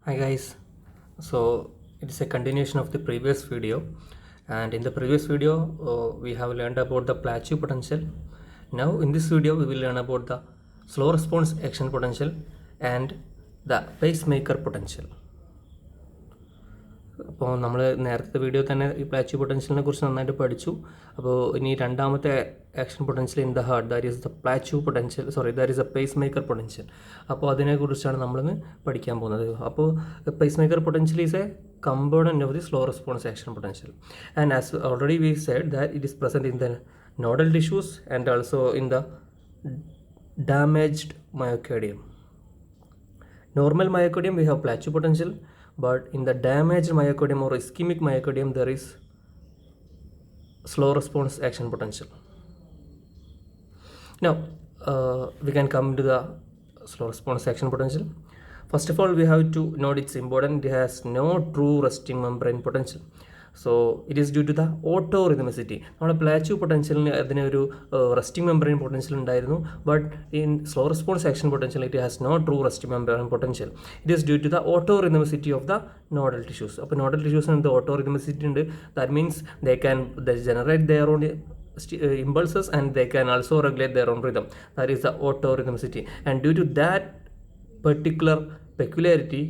Hi guys, so it is a continuation of the previous video, and in the previous video we have learned about the plateau potential. Now in this video we will learn about the slow response action potential and the pacemaker potential. അപ്പോൾ നമ്മൾ നേരത്തെ video തന്നെ ഈ പ്ലാച്ചി പൊട്ടൻഷ്യലിനെ കുറിച്ച് നന്നായിട്ട് പഠിച്ചു. അപ്പോൾ ഇനി രണ്ടാമത്തെ action potential in the heart, that is the plateau potential, that is a pacemaker potential. അപ്പോൾ അതിനെക്കുറിച്ചാണ് നമ്മളിന്ന് പഠിക്കാൻ പോകുന്നത്. അപ്പോൾ pacemaker potential is a component of the slow response action potential, and as already we said that it is present in the nodal tissues and also in the damaged myocardium. Normal myocardium we have plateau potential, but in the damaged myocardium or ischemic myocardium there is slow response action potential. Now we can come to the slow response action potential. First of all, we have to note it's important. It has no true resting membrane potential. So it is due to the autorhythmicity. നമ്മുടെ plateau പൊട്ടൻഷ്യലിന് അതിനൊരു resting membrane potential ഉണ്ടായിരുന്നു, but in slow response action potential it has no true resting membrane potential. It is due to the autorhythmicity of the nodal tissues. അപ്പോൾ nodal ടിഷ്യൂസിന് എന്ത് autorhythmicity ഉണ്ട്? That means they can generate their own impulses and they can also regulate their own rhythm. That is the autorhythmicity, and due to that particular peculiarity,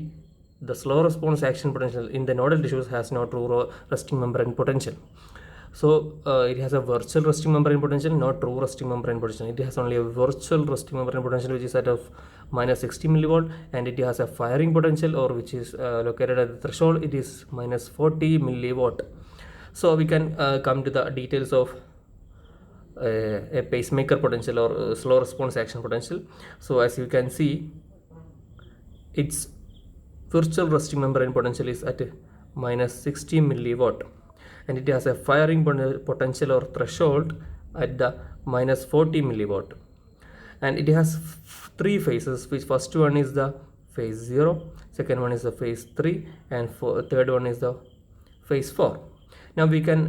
the slow response action potential in the nodal tissues has no true resting membrane potential. So it has a virtual resting membrane potential, not true resting membrane potential. It has only a virtual resting membrane potential which is at of minus 60 millivolt, and it has a firing potential or which is located at the threshold. It is minus 40 milliwatt. So we can come to the details of a pacemaker potential or slow response action potential. So as you can see, its virtual resting membrane potential is at minus 60 milliwatt, and it has a firing potential or threshold at the minus 40 milliwatt, and it has three phases, which first one is the phase 0, second one is the phase 3, and third one is the phase 4. Now we can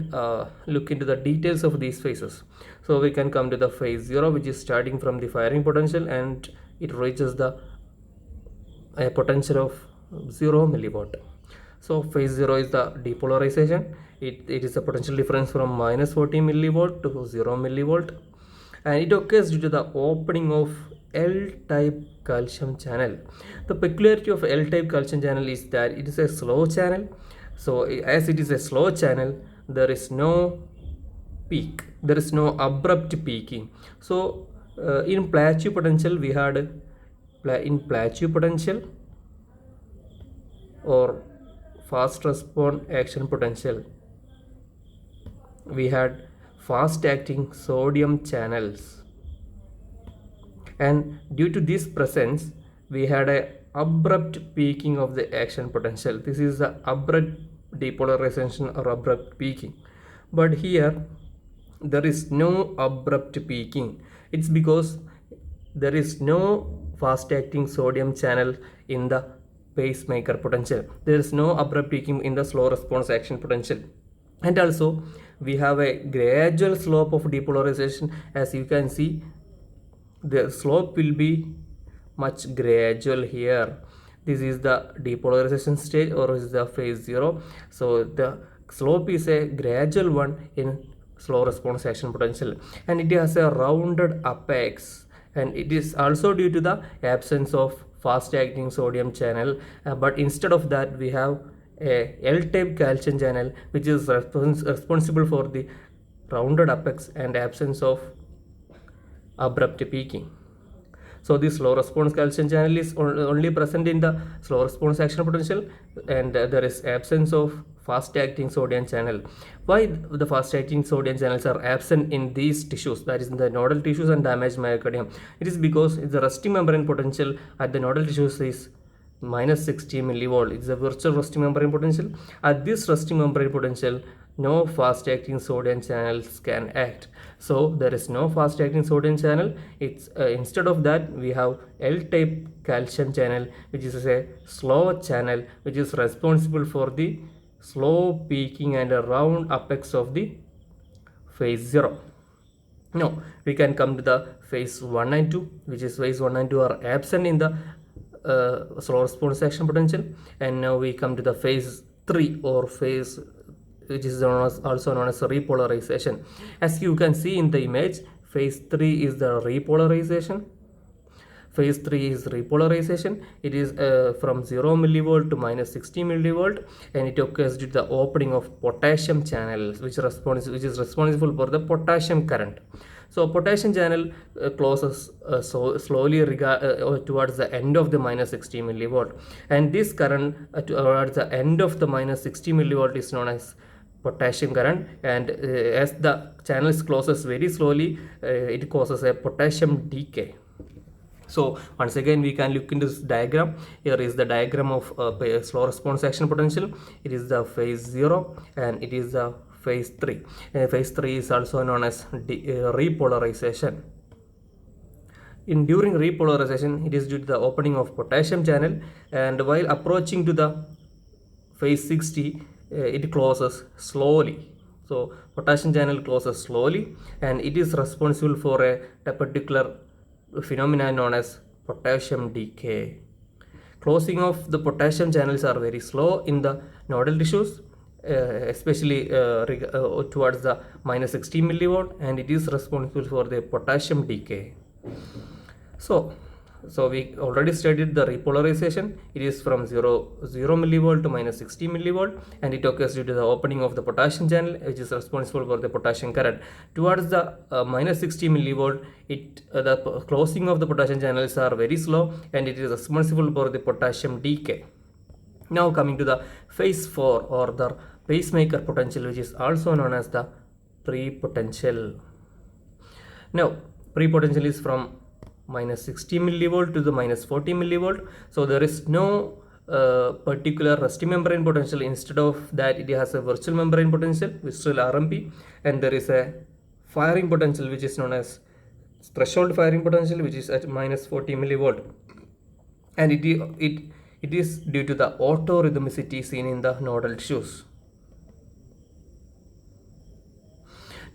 look into the details of these phases. So we can come to the phase 0, which is starting from the firing potential, and it reaches the a potential of 0 milliwatt. So phase 0 is the depolarization. It is a potential difference from minus 40 millivolt to 0 millivolt, and it occurs due to the opening of L-type calcium channel. The peculiarity of L-type calcium channel is that it is a slow channel. So as it is a slow channel, there is no peak, there is no abrupt peaking. So in plateau potential we had in plateau potential or fast response action potential, we had fast acting sodium channels, and due to this presence we had a abrupt peaking of the action potential. This is the abrupt depolarization or abrupt peaking, but here there is no abrupt peaking. It's because there is no fast acting sodium channel in the pacemaker potential. There is no abrupt peaking in the slow response action potential, and also we have a gradual slope of depolarization. As you can see, the slope will be much gradual here. This is the depolarization stage or is the phase 0. So the slope is a gradual one in slow response action potential, and it has a rounded apex, and it is also due to the absence of fast acting sodium channel, but instead of that we have a L-type calcium channel which is responsible for the rounded apex and absence of abrupt peaking. So this slow response calcium channel is only present in the slow response action potential, and there is absence of fast acting sodium channel. Why the fast acting sodium channels are absent in these tissues, that is in the nodal tissues and damaged myocardium? It is because the resting membrane potential at the nodal tissues is minus 60 millivolt. It's a virtual resting membrane potential. At this resting membrane potential, no fast acting sodium channels can act. So there is no fast acting sodium channel. It's instead of that we have L-type calcium channel, which is a slow channel which is responsible for the slow peaking and a round apex of the phase 0. Now we can come to the phase 1 and 2, which is phase 1 and 2 are absent in the slow response action potential. And now we come to the phase 3 or phase which is also known as repolarization. As you can see in the image, phase 3 is the repolarization. Phase 3 is repolarization. It is from 0 millivolt to minus 60 millivolt, and it occurs due to the opening of potassium channels, which is responsible for the potassium current. So potassium channel closes slowly towards the end of the minus 60 millivolt, and this current towards the end of the minus 60 millivolt is known as potassium current. And as the channels closes very slowly, it causes a potassium decay. So once again we can look into this diagram. Here is the diagram of slow response action potential. It is the phase 0 and it is the phase 3. Phase 3 is also known as repolarization. During repolarization, it is due to the opening of potassium channel, and while approaching to the phase 60, it closes slowly. So potassium channel closes slowly, and it is responsible for a particular phenomenon known as potassium decay. Closing of the potassium channels are very slow in the nodal tissues, especially towards the minus 60 millivolt, and it is responsible for the potassium decay. So we already studied the repolarization. It is from 0 millivolt to minus 60 millivolt, and it occurs due to the opening of the potassium channel, which is responsible for the potassium current. Towards the minus 60 millivolt, the closing of the potassium channels are very slow, and it is responsible for the potassium decay. Now coming to the phase 4 or the pacemaker potential, which is also known as the pre-potential. Now pre-potential is from minus 60 millivolt to the minus 40 millivolt. So there is no particular resting membrane potential. Instead of that, it has a virtual membrane potential, virtual RMP, and there is a firing potential which is known as threshold firing potential, which is at minus 40 millivolt, and it is due to the autorhythmicity seen in the nodal tissues.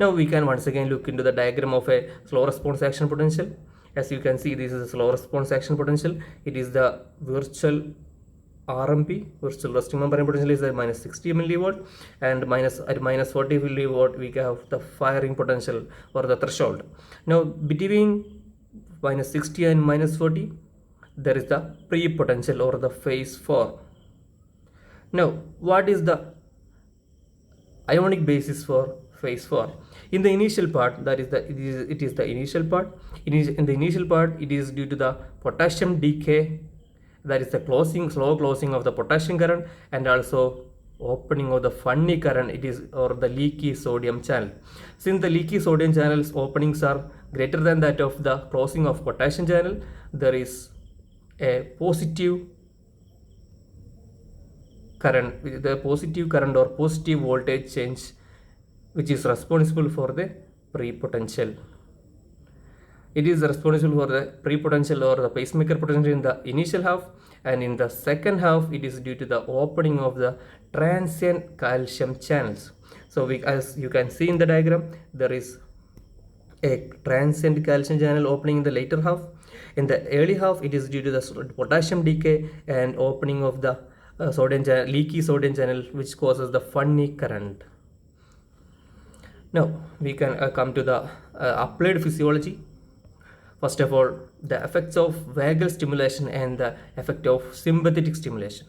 Now we can once again look into the diagram of a slow response action potential. As you can see, this is a slow response action potential. It is the virtual RMP, virtual resting membrane potential, is at minus 60 millivolt, and at minus 40 millivolt we have the firing potential or the threshold. Now between minus 60 and minus 40, there is the pre-potential or the phase 4. Now what is the ionic basis for phase 4? In the initial part, that is it is the initial part. In the initial part, it is due to the potassium decay, that is the slow closing of the potassium current, and also opening of the funny current, it is, or the leaky sodium channel. Since the leaky sodium channel's openings are greater than that of the closing of potassium channel, there is a positive current, the positive current or positive voltage change, which is responsible for the pre-potential. It is responsible for the pre-potential or the pacemaker potential in the initial half, and in the second half it is due to the opening of the transient calcium channels. So as you can see in the diagram, there is a transient calcium channel opening in the later half. In the early half, it is due to the potassium decay and opening of the leaky sodium channel, which causes the funny current. Now we can come to the applied physiology. First of all, the effects of vagal stimulation and the effect of sympathetic stimulation.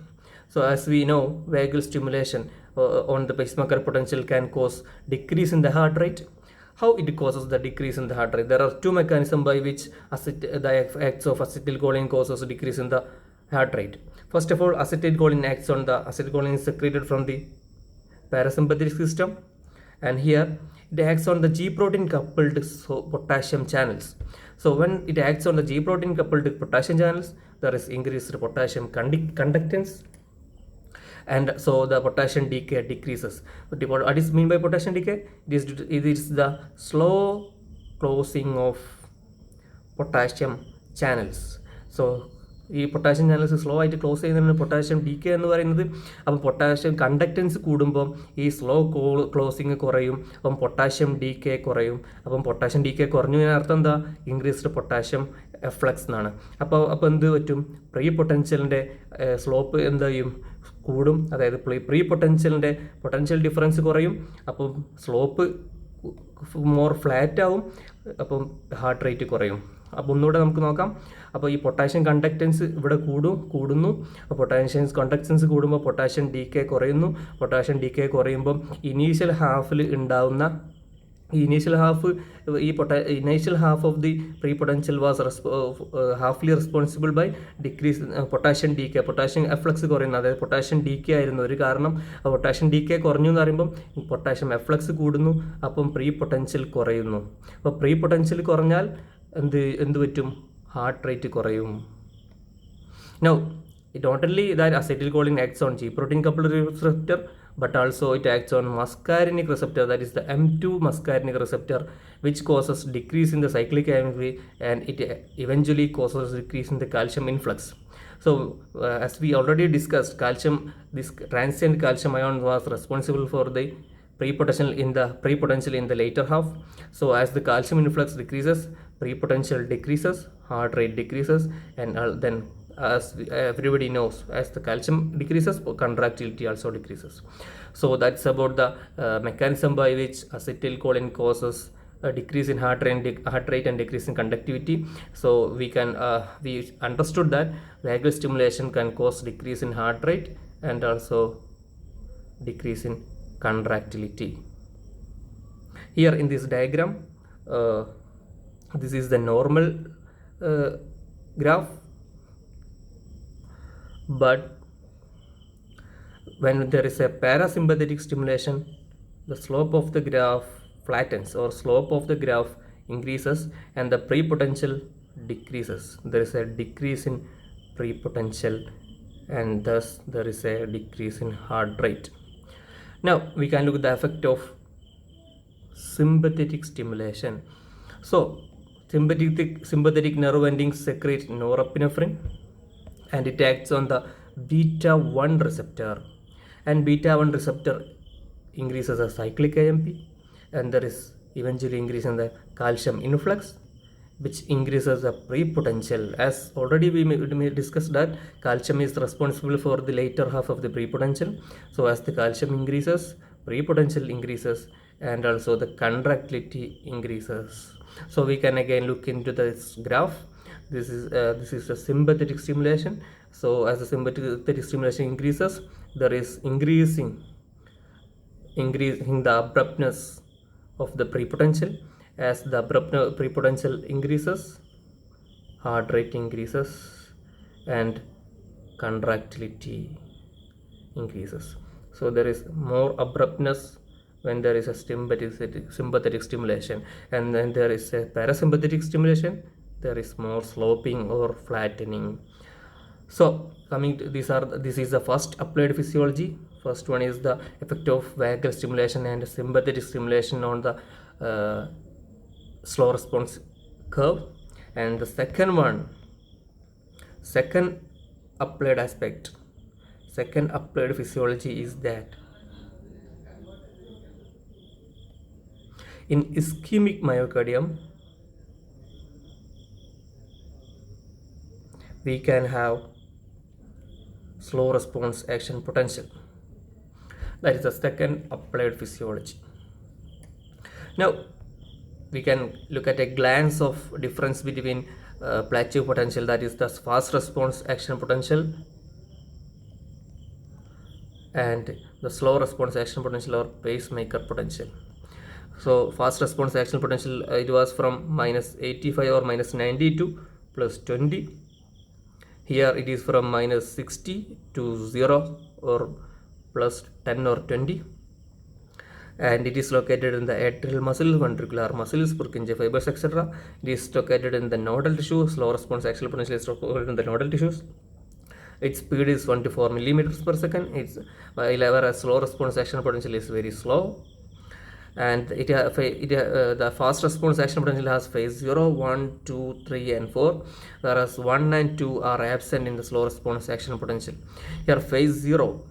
So as we know, vagal stimulation on the pacemaker potential can cause decrease in the heart rate. How it causes the decrease in the heart rate? There are two mechanisms by which the effects of acetylcholine causes a decrease in the heart rate. First of all, acetylcholine acts on the acetylcholine is secreted from the parasympathetic system, and here it acts on the G protein coupled potassium channels. So when it acts on the G protein coupled potassium channels, there is increased potassium conductance, and so the potassium decay decreases. What is mean by potassium decay? It is the slow closing of potassium channels. So ഈ potassium channels slow ആയിട്ട് close ചെയ്യുന്നതിന് potassium decay എന്ന് പറയുന്നത്. അപ്പം potassium conductance കൂടുമ്പോൾ ഈ slow closing കുറയും, അപ്പം പൊട്ടാഷ്യം ഡീക്കേ കുറയും. അപ്പം പൊട്ടാഷ്യം ഡീക്കേ കുറഞ്ഞു അർത്ഥം എന്താ? ഇൻക്രീസ്ഡ് പൊട്ടാഷ്യം എഫ്ലക്സ് എന്നാണ്. അപ്പോൾ എന്ത് പറ്റും? പ്രീ പൊട്ടൻഷ്യലിൻ്റെ സ്ലോപ്പ് എന്ത് ചെയ്യും? കൂടും. അതായത് പ്രീ പൊട്ടൻഷ്യലിൻ്റെ പൊട്ടൻഷ്യൽ ഡിഫറൻസ് കുറയും. അപ്പം സ്ലോപ്പ് മോർ ഫ്ലാറ്റ് ആവും. അപ്പം ഹാർട്ട് റേറ്റ് കുറയും. അപ്പോൾ ഒന്നുകൂടെ നമുക്ക് നോക്കാം. അപ്പോൾ ഈ പൊട്ടാഷ്യം കണ്ടക്റ്റൻസ് ഇവിടെ കൂടുന്നു. അപ്പോൾ പൊട്ടാഷ്യം കണ്ടക്റ്റൻസ് കൂടുമ്പോൾ പൊട്ടാഷ്യം ഡീക്കേ കുറയുന്നു. പൊട്ടാഷ്യം ഡീക്കേ കുറയുമ്പം ഇനീഷ്യൽ ഹാഫിൽ ഉണ്ടാവുന്ന initial half of the prepotential was halfly responsible by decrease potassium decay. Potassium efflux കുറയുന്നു, അതായത് പൊട്ടാഷ്യം ഡീക്കേ ആയിരുന്നു ഒരു കാരണം. പൊട്ടാഷ്യം ഡീക്കേ കുറഞ്ഞു എന്ന് പറയുമ്പം പൊട്ടാഷ്യം എഫ്ലക്സ് കൂടുന്നു, അപ്പം പ്രീ പൊട്ടൻഷ്യൽ കുറയുന്നു. അപ്പോൾ പ്രീ പൊട്ടൻഷ്യൽ കുറഞ്ഞാൽ എന്ത് പറ്റും? ഹാർട്ട് റേറ്റ് കുറയും. Now, it not only that acetylcholine acts on G protein coupled receptor, but also it acts on muscarinic receptor, that is the M2 muscarinic receptor, which causes decrease in the cyclic AMP, and it eventually causes decrease in the calcium influx. So, as we already discussed, this transient calcium ion was responsible for the pre-potential in the later half. So as the calcium influx decreases, pre-potential decreases, heart rate decreases, and then as everybody knows, as the calcium decreases, contractility also decreases. So that's about the mechanism by which acetylcholine causes a decrease in heart rate and decrease in conductivity. So we understood that vagal stimulation can cause decrease in heart rate and also decrease in contractility. Here in this diagram, this is the normal graph, but when there is a parasympathetic stimulation, the slope of the graph flattens, or slope of the graph increases, and the pre-potential decreases. There is a decrease in pre-potential, and thus there is a decrease in heart rate. Now we can look at the effect of sympathetic stimulation. So sympathetic nerve endings secrete norepinephrine, and it acts on the beta 1 receptor, and beta 1 receptor increases the cyclic AMP, and there is eventually increase in the calcium influx, which increases the pre-potential. As already we discussed that calcium is responsible for the later half of the pre-potential. So as the calcium increases, pre-potential increases, and also the contractility increases. So we can again look into this graph. This is a sympathetic stimulation. So as the sympathetic stimulation increases, there is increasing the abruptness of the pre-potential. As the pre-potential increases, heart rate increases, and contractility increases. So there is more abruptness when there is a sympathetic stimulation, and then there is a parasympathetic stimulation, there is more sloping or flattening. So coming to this is the first applied physiology. First one is the effect of vagal stimulation and sympathetic stimulation on the slow response curve, and the second applied physiology is that in ischemic myocardium we can have slow response action potential. That is the second applied physiology. Now we can look at a glance of difference between plateau potential, that is the fast response action potential, and the slow response action potential or pacemaker potential. So fast response action potential, it was from -85 or -90 to +20. Here it is from -60 to 0 or +10 or 20, and it is located in the atrial muscle, ventricular muscles, Purkinje fibers, etc. It is located in the nodal tissue. Slow response action potential is located in the nodal tissues. Its speed is 1 to 4 millimeters per second. Whereas slow response action potential is very slow. and the fast response action potential has phase 0, 1, 2, 3 and 4, whereas 1 and 2 are absent in the slow response action potential. Here phase 0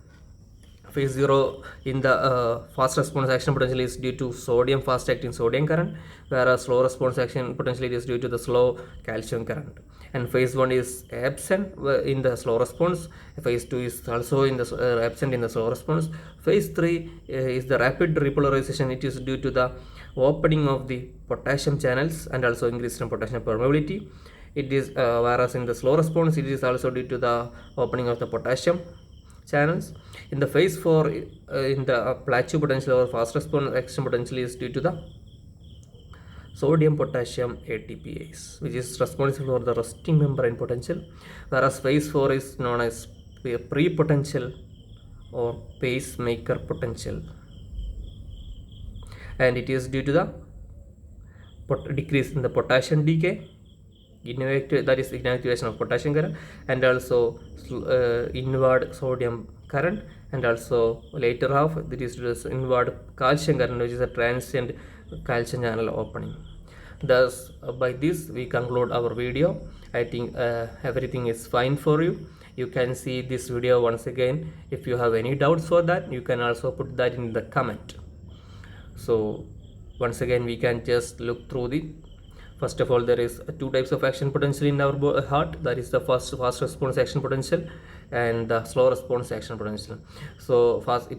in the fast response action potential is due to sodium fast acting sodium current, whereas slow response action potential is due to the slow calcium current. And phase 1 is absent in the slow response. Phase 2 is also in the absent in the slow response. Phase 3 is the rapid repolarization. It is due to the opening of the potassium channels and also increase in potassium permeability. It is whereas in the slow response it is also due to the opening of the potassium channels. In the phase 4 in the plateau potential or fast response action potential is due to the sodium potassium ATPase, which is responsible for the resting membrane potential, whereas phase 4 is known as pre-potential or pacemaker potential, and it is due to the decrease in the potassium decay, that is inactivation of potassium current, and also inward sodium current, and also later half that is inward calcium current, which is a transient calcium channel opening. Thus by this we conclude our video. I think everything is fine for you. You can see this video once again. If you have any doubts for that, you can also put that in the comment. So once again we can just look through the first of all, there is two types of action potential in our heart. That is the fast response action potential and the slow response action potential. So fast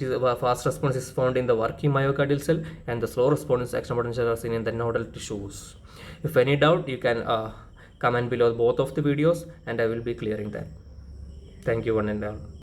response is found in the working myocardial cell, and the slow response action potential are seen in the nodal tissues. If any doubt, you can comment below both of the videos and I will be clearing that. Thank you one and all.